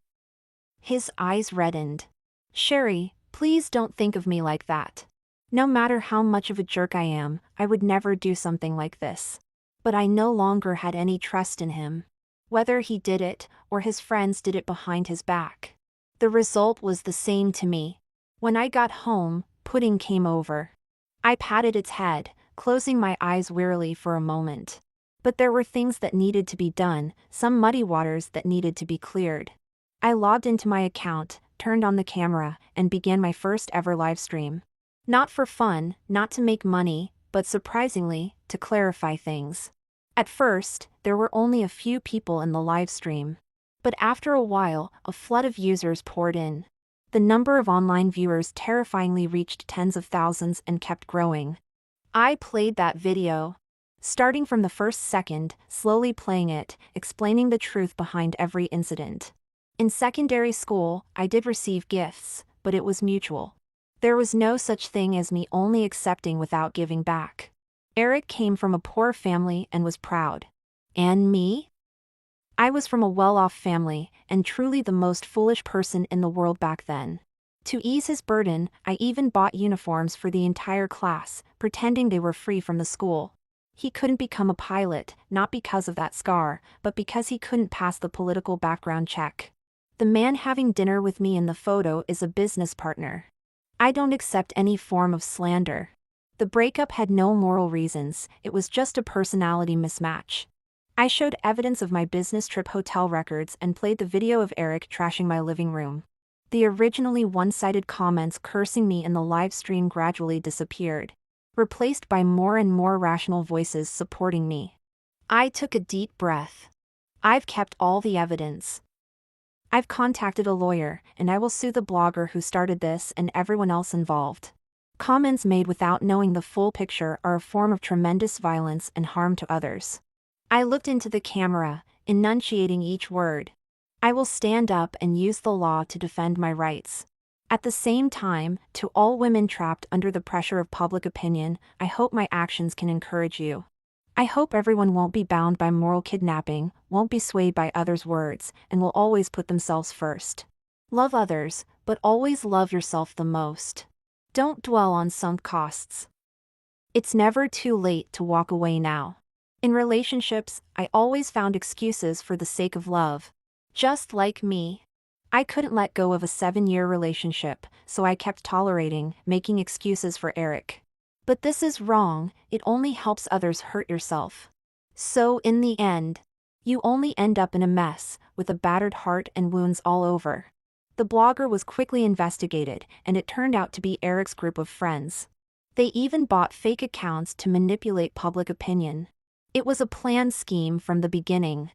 His eyes reddened. Sherry, please don't think of me like that. No matter how much of a jerk I am, I would never do something like this. But I no longer had any trust in him. Whether he did it, or his friends did it behind his back. The result was the same to me. When I got home, pudding came over. I patted its head, closing my eyes wearily for a moment. But there were things that needed to be done, some muddy waters that needed to be cleared. I logged into my account, turned on the camera, and began my first ever live stream. Not for fun, not to make money, but surprisingly, to clarify things. At first, there were only a few people in the live stream. But after a while, a flood of users poured in. The number of online viewers terrifyingly reached tens of thousands and kept growing. I played that video. Starting from the first second, slowly playing it, explaining the truth behind every incident. In secondary school, I did receive gifts, but it was mutual. There was no such thing as me only accepting without giving back. Eric came from a poor family and was proud. And me? I was from a well-off family, and truly the most foolish person in the world back then. To ease his burden, I even bought uniforms for the entire class, pretending they were free from the school. He couldn't become a pilot, not because of that scar, but because he couldn't pass the political background check. The man having dinner with me in the photo is a business partner. I don't accept any form of slander. The breakup had no moral reasons, it was just a personality mismatch. I showed evidence of my business trip hotel records and played the video of Eric trashing my living room. The originally one-sided comments cursing me in the live stream gradually disappeared, replaced by more and more rational voices supporting me. I took a deep breath. I've kept all the evidence. I've contacted a lawyer, and I will sue the blogger who started this and everyone else involved. Comments made without knowing the full picture are a form of tremendous violence and harm to others. I looked into the camera, enunciating each word. I will stand up and use the law to defend my rights. At the same time, to all women trapped under the pressure of public opinion, I hope my actions can encourage you. I hope everyone won't be bound by moral kidnapping, won't be swayed by others' words, and will always put themselves first. Love others, but always love yourself the most. Don't dwell on sunk costs. It's never too late to walk away now. In relationships, I always found excuses for the sake of love. Just like me. I couldn't let go of a 7-year relationship, so I kept tolerating, making excuses for Eric. But this is wrong, it only helps others hurt yourself. So in the end, you only end up in a mess, with a battered heart and wounds all over. The blogger was quickly investigated, and it turned out to be Eric's group of friends. They even bought fake accounts to manipulate public opinion. It was a planned scheme from the beginning.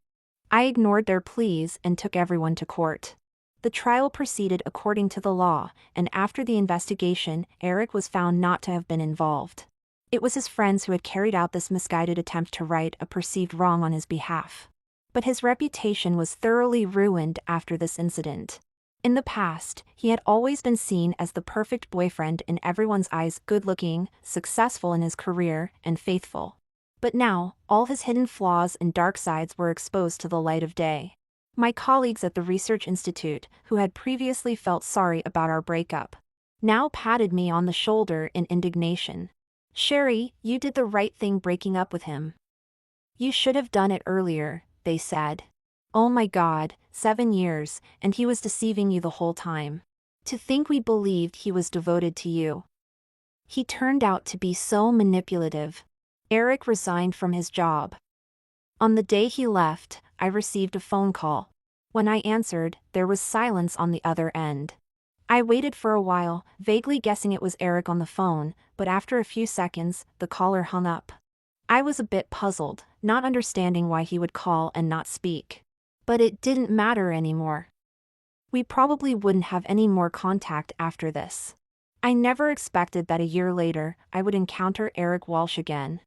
I ignored their pleas and took everyone to court. The trial proceeded according to the law, and after the investigation, Eric was found not to have been involved. It was his friends who had carried out this misguided attempt to right a perceived wrong on his behalf. But his reputation was thoroughly ruined after this incident. In the past, he had always been seen as the perfect boyfriend in everyone's eyes, good-looking, successful in his career, and faithful. But now, all his hidden flaws and dark sides were exposed to the light of day. My colleagues at the Research Institute, who had previously felt sorry about our breakup, now patted me on the shoulder in indignation. "Sherry, you did the right thing breaking up with him. You should have done it earlier," they said. "Oh my God, 7 years, and he was deceiving you the whole time. To think we believed he was devoted to you. He turned out to be so manipulative." Eric resigned from his job. On the day he left, I received a phone call. When I answered, there was silence on the other end. I waited for a while, vaguely guessing it was Eric on the phone, but after a few seconds, the caller hung up. I was a bit puzzled, not understanding why he would call and not speak. But it didn't matter anymore. We probably wouldn't have any more contact after this. I never expected that a year later, I would encounter Eric Walsh again.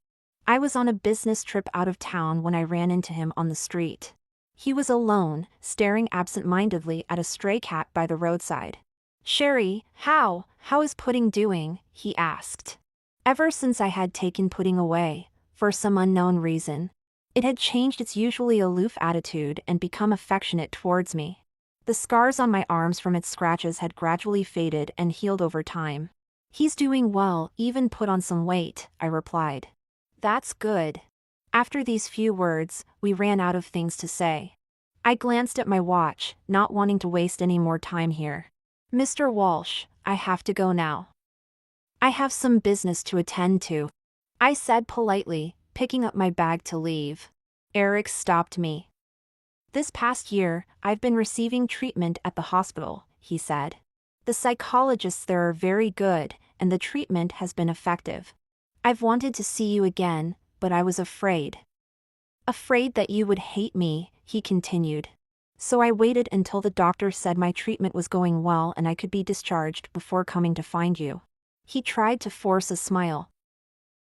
I was on a business trip out of town when I ran into him on the street. He was alone, staring absent-mindedly at a stray cat by the roadside. "Sherry, how is Pudding doing?" he asked. Ever since I had taken Pudding away, for some unknown reason, it had changed its usually aloof attitude and become affectionate towards me. The scars on my arms from its scratches had gradually faded and healed over time. "He's doing well, even put on some weight," I replied. "That's good." After these few words, we ran out of things to say. I glanced at my watch, not wanting to waste any more time here. "Mr. Walsh, I have to go now. I have some business to attend to," I said politely, picking up my bag to leave. Eric stopped me. "This past year, I've been receiving treatment at the hospital," he said. "The psychologists there are very good, and the treatment has been effective. I've wanted to see you again, but I was afraid. Afraid that you would hate me, he continued. So I waited until the doctor said my treatment was going well and I could be discharged before coming to find you. He tried to force a smile.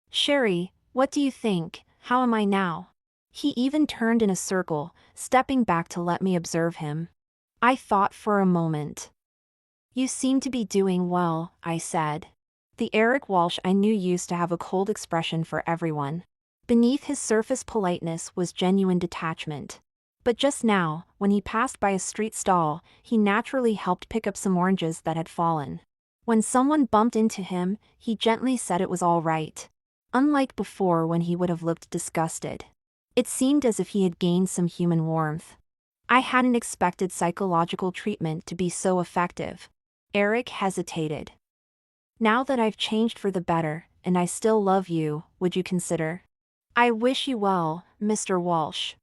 Sherry, what do you think? How am I now? He even turned in a circle, stepping back to let me observe him. I thought for a moment. You seem to be doing well, I said. The Eric Walsh I knew used to have a cold expression for everyone. Beneath his surface politeness was genuine detachment. But just now, when he passed by a street stall, he naturally helped pick up some oranges that had fallen. When someone bumped into him, he gently said it was all right. Unlike before when he would have looked disgusted. It seemed as if he had gained some human warmth. I hadn't expected psychological treatment to be so effective. Eric hesitated. Now that I've changed for the better, and I still love you, would you consider? I wish you well, Mr. Walsh.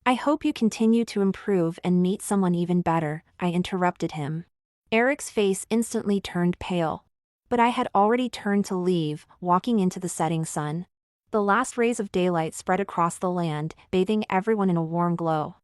I hope you continue to improve and meet someone even better, I interrupted him. Eric's face instantly turned pale. But I had already turned to leave, walking into the setting sun. The last rays of daylight spread across the land, bathing everyone in a warm glow.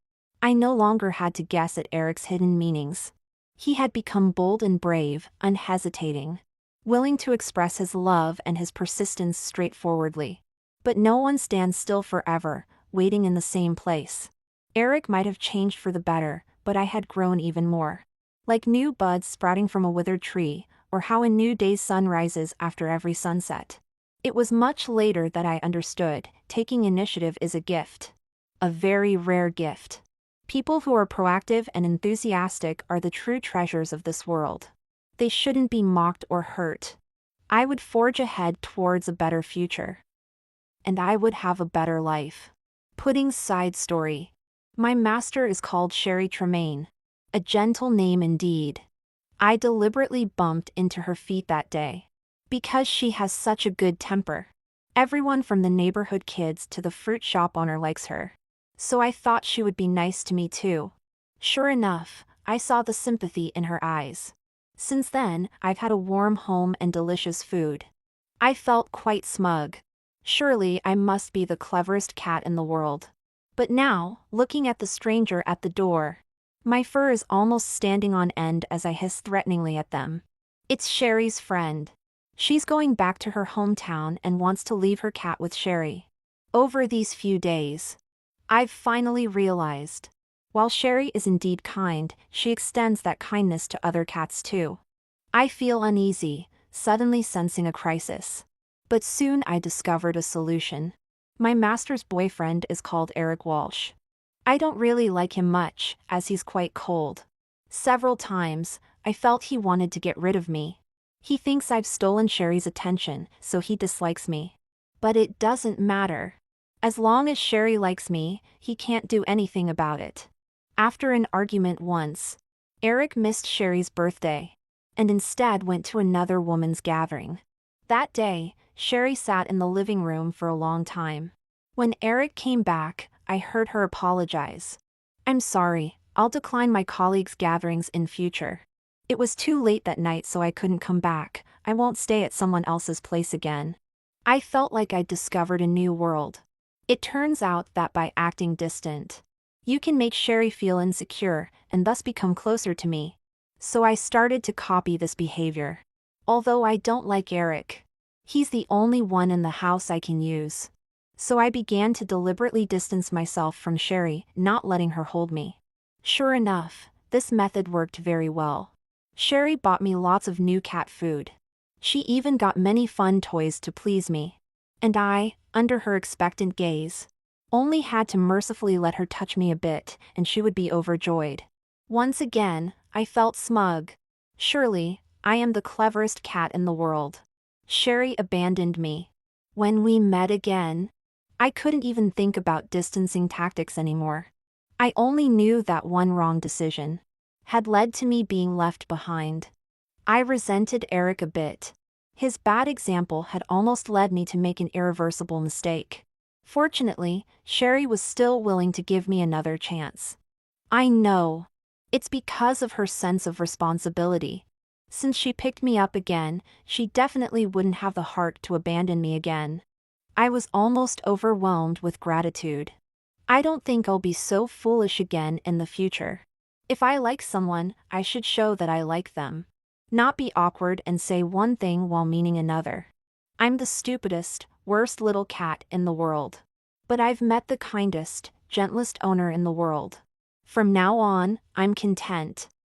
I no longer had to guess at Eric's hidden meanings. He had become bold and brave, unhesitating. Willing to express his love and his persistence straightforwardly. But no one stands still forever, waiting in the same place. Eric might have changed for the better, but I had grown even more. Like new buds sprouting from a withered tree, or how a new day's sun rises after every sunset. It was much later that I understood, taking initiative is a gift. A very rare gift. People who are proactive and enthusiastic are the true treasures of this world. They shouldn't be mocked or hurt. I would forge ahead towards a better future. And I would have a better life. Pudding's side story. My master is called Sherry Tremaine. A gentle name indeed. I deliberately bumped into her feet that day. Because she has such a good temper. Everyone from the neighborhood kids to the fruit shop owner likes her. So I thought she would be nice to me too. Sure enough, I saw the sympathy in her eyes. Since then, I've had a warm home and delicious food. I felt quite smug. Surely I must be the cleverest cat in the world. But now, looking at the stranger at the door, my fur is almost standing on end as I hiss threateningly at them. It's Sherry's friend. She's going back to her hometown and wants to leave her cat with Sherry. Over these few days, I've finally realized. While Sherry is indeed kind, she extends that kindness to other cats too. I feel uneasy, suddenly sensing a crisis. But soon I discovered a solution. My master's boyfriend is called Eric Walsh. I don't really like him much, as he's quite cold. Several times, I felt he wanted to get rid of me. He thinks I've stolen Sherry's attention, so he dislikes me. But it doesn't matter. As long as Sherry likes me, he can't do anything about it. After an argument once, Eric missed Sherry's birthday, and instead went to another woman's gathering. That day, Sherry sat in the living room for a long time. When Eric came back, I heard her apologize. I'm sorry, I'll decline my colleagues' gatherings in future. It was too late that night so I couldn't come back. I won't stay at someone else's place again. I felt like I'd discovered a new world. It turns out that by acting distant, you can make Sherry feel insecure and thus become closer to me. So I started to copy this behavior. Although I don't like Eric. He's the only one in the house I can use. So I began to deliberately distance myself from Sherry, not letting her hold me. Sure enough, this method worked very well. Sherry bought me lots of new cat food. She even got many fun toys to please me. And I, under her expectant gaze, only had to mercifully let her touch me a bit, and she would be overjoyed. Once again, I felt smug. Surely, I am the cleverest cat in the world. Sherry abandoned me. When we met again, I couldn't even think about distancing tactics anymore. I only knew that one wrong decision had led to me being left behind. I resented Eric a bit. His bad example had almost led me to make an irreversible mistake. Fortunately, Sherry was still willing to give me another chance. I know. It's because of her sense of responsibility. Since she picked me up again, she definitely wouldn't have the heart to abandon me again. I was almost overwhelmed with gratitude. I don't think I'll be so foolish again in the future. If I like someone, I should show that I like them. Not be awkward and say one thing while meaning another. I'm the stupidest, worst little cat in the world. But I've met the kindest, gentlest owner in the world. From now on, I'm content.